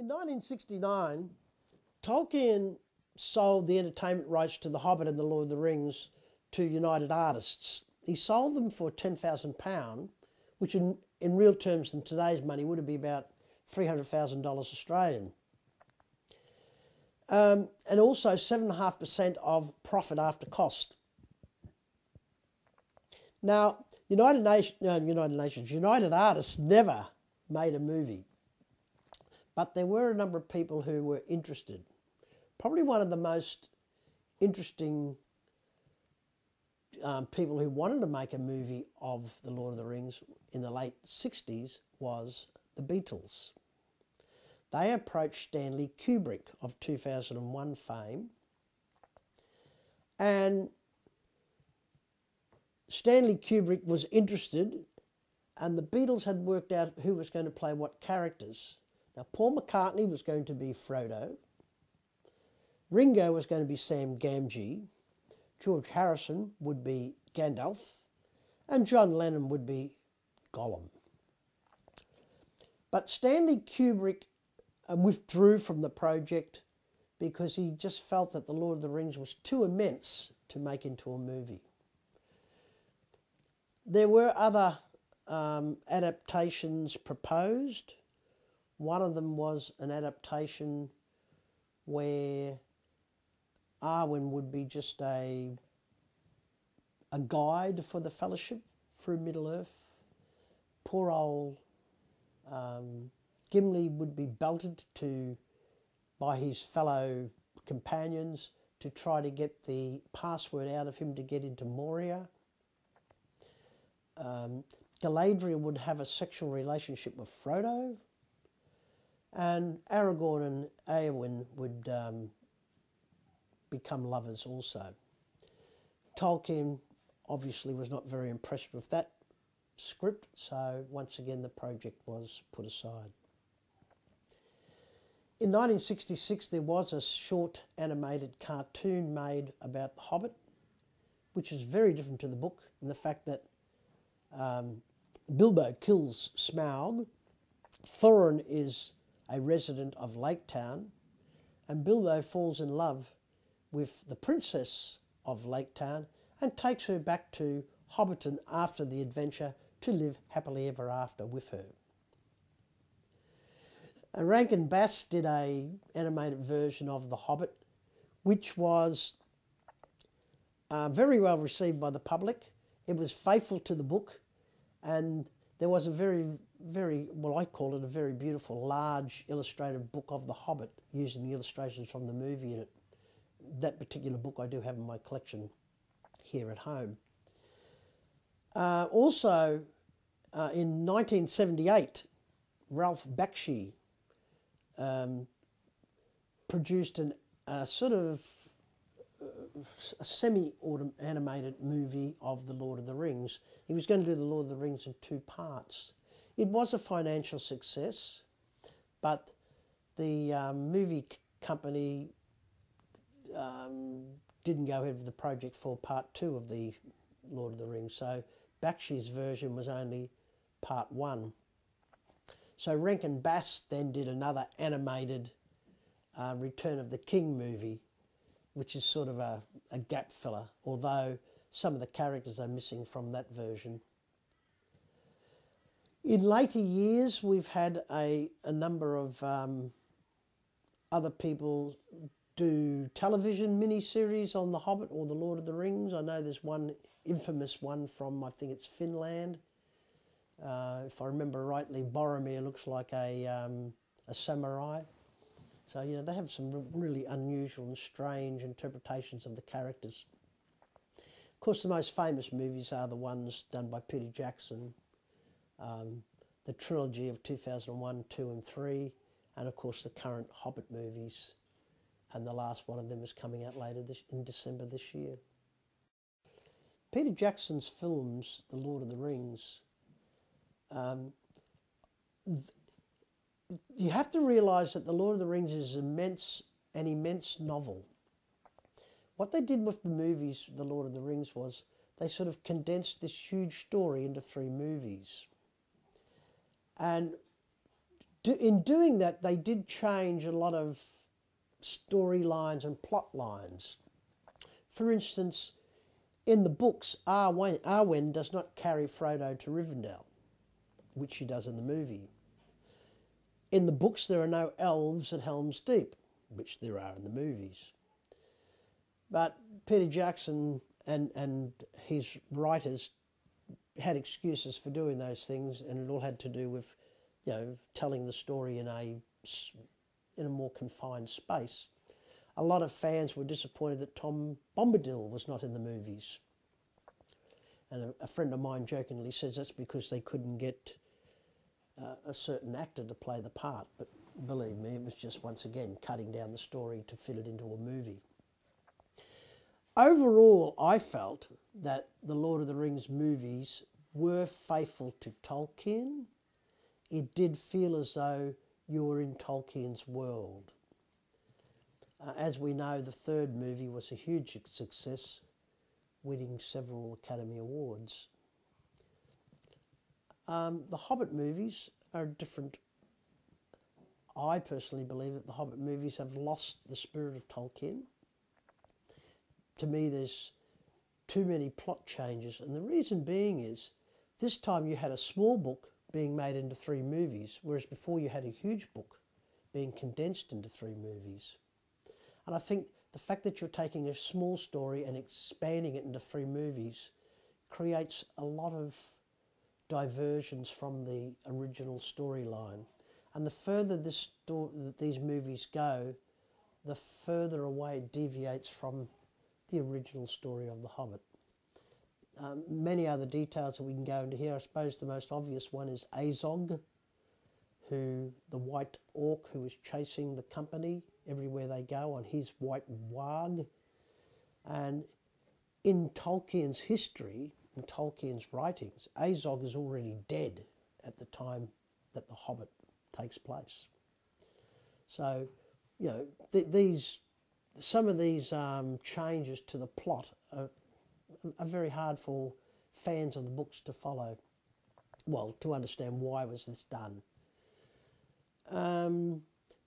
In 1969, Tolkien sold the entertainment rights to The Hobbit and The Lord of the Rings to United Artists. He sold them for £10,000, which in real terms in today's money would have been about $300,000 Australian. And also 7.5% of profit after cost. Now, United Artists never made a movie, but there were a number of people who were interested. Probably one of the most interesting people who wanted to make a movie of The Lord of the Rings in the late 60s was the Beatles. They approached Stanley Kubrick of 2001 fame, and Stanley Kubrick was interested, and the Beatles had worked out who was going to play what characters. Now, Paul McCartney was going to be Frodo, Ringo was going to be Sam Gamgee, George Harrison would be Gandalf, and John Lennon would be Gollum. But Stanley Kubrick withdrew from the project because he just felt that The Lord of the Rings was too immense to make into a movie. There were other adaptations proposed. One of them was an adaptation where Arwen would be just a guide for the Fellowship through Middle-earth. Poor old Gimli would be belted by his fellow companions to try to get the password out of him to get into Moria. Galadriel would have a sexual relationship with Frodo, and Aragorn and Eowyn would become lovers also. Tolkien obviously was not very impressed with that script, so once again the project was put aside. In 1966 there was a short animated cartoon made about The Hobbit, which is very different to the book in the fact that Bilbo kills Smaug, Thorin is a resident of Lake Town, and Bilbo falls in love with the princess of Lake Town and takes her back to Hobbiton after the adventure to live happily ever after with her. And Rankin Bass did an animated version of The Hobbit, which was very well received by the public. It was faithful to the book, and there was a very, well, I call it a very beautiful, large illustrated book of The Hobbit using the illustrations from the movie in it. That particular book I do have in my collection here at home. Also, in 1978, Ralph Bakshi produced a sort of a semi-animated movie of The Lord of the Rings. He was going to do The Lord of the Rings in 2 parts. It was a financial success, but the movie company didn't go ahead with the project for part 2 of The Lord of the Rings, so Bakshi's version was only part 1. So Rankin Bass then did another animated Return of the King movie, which is sort of a gap filler, although some of the characters are missing from that version. In later years, we've had a number of other people do television miniseries on The Hobbit or The Lord of the Rings. I know there's one infamous one from, I think it's Finland. If I remember rightly, Boromir looks like a samurai. So, you know, they have some really unusual and strange interpretations of the characters. Of course, the most famous movies are the ones done by Peter Jackson, the trilogy of 2001, 2 and 3, and of course the current Hobbit movies. And the last one of them is coming out later in December this year. Peter Jackson's films, The Lord of the Rings, you have to realise that The Lord of the Rings is an immense novel. What they did with the movies, The Lord of the Rings, was they sort of condensed this huge story into 3 movies. And in doing that, they did change a lot of storylines and plot lines. For instance, in the books, Arwen does not carry Frodo to Rivendell, which she does in the movie. In the books, there are no elves at Helm's Deep, which there are in the movies. But Peter Jackson and his writers had excuses for doing those things, and it all had to do with, telling the story in a more confined space. A lot of fans were disappointed that Tom Bombadil was not in the movies. And a friend of mine jokingly says that's because they couldn't get a certain actor to play the part. But believe me, it was just, once again, cutting down the story to fit it into a movie. Overall, I felt that the Lord of the Rings movies were faithful to Tolkien. It did feel as though you were in Tolkien's world. As we know, the third movie was a huge success, winning several Academy Awards. The Hobbit movies are different. I personally believe that the Hobbit movies have lost the spirit of Tolkien. To me, there's too many plot changes, and the reason being is this time you had a small book being made into 3 movies, whereas before you had a huge book being condensed into 3 movies. And I think the fact that you're taking a small story and expanding it into 3 movies creates a lot of diversions from the original storyline. And the further these movies go, the further away it deviates from the original story of The Hobbit. Many other details that we can go into here. I suppose the most obvious one is Azog, the white orc who is chasing the company everywhere they go on his white warg. And in Tolkien's history, in Tolkien's writings, Azog is already dead at the time that The Hobbit takes place. So, some of these changes to the plot are very hard for fans of the books to follow. Well, to understand why was this done.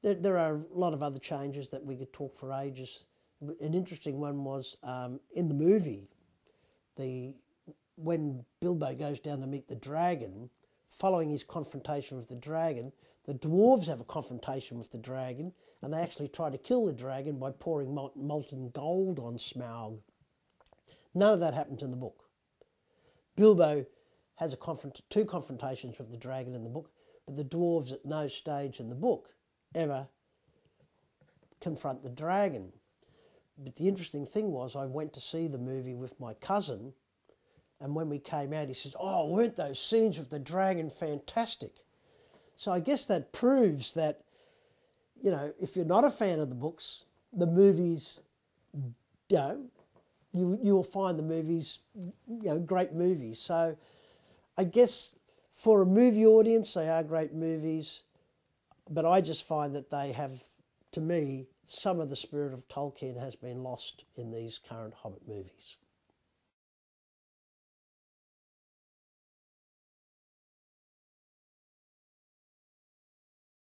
There are a lot of other changes that we could talk for ages. An interesting one was in the movie, when Bilbo goes down to meet the dragon, following his confrontation with the dragon, the dwarves have a confrontation with the dragon, and they actually try to kill the dragon by pouring molten gold on Smaug. None of that happens in the book. Bilbo has 2 confrontations with the dragon in the book, but the dwarves at no stage in the book ever confront the dragon. But the interesting thing was, I went to see the movie with my cousin, and when we came out, he says, "Oh, weren't those scenes with the dragon fantastic?" So I guess that proves that, if you're not a fan of the books, the movies, you will find the movies, great movies. So I guess for a movie audience, they are great movies, but I just find that they have, to me, some of the spirit of Tolkien has been lost in these current Hobbit movies.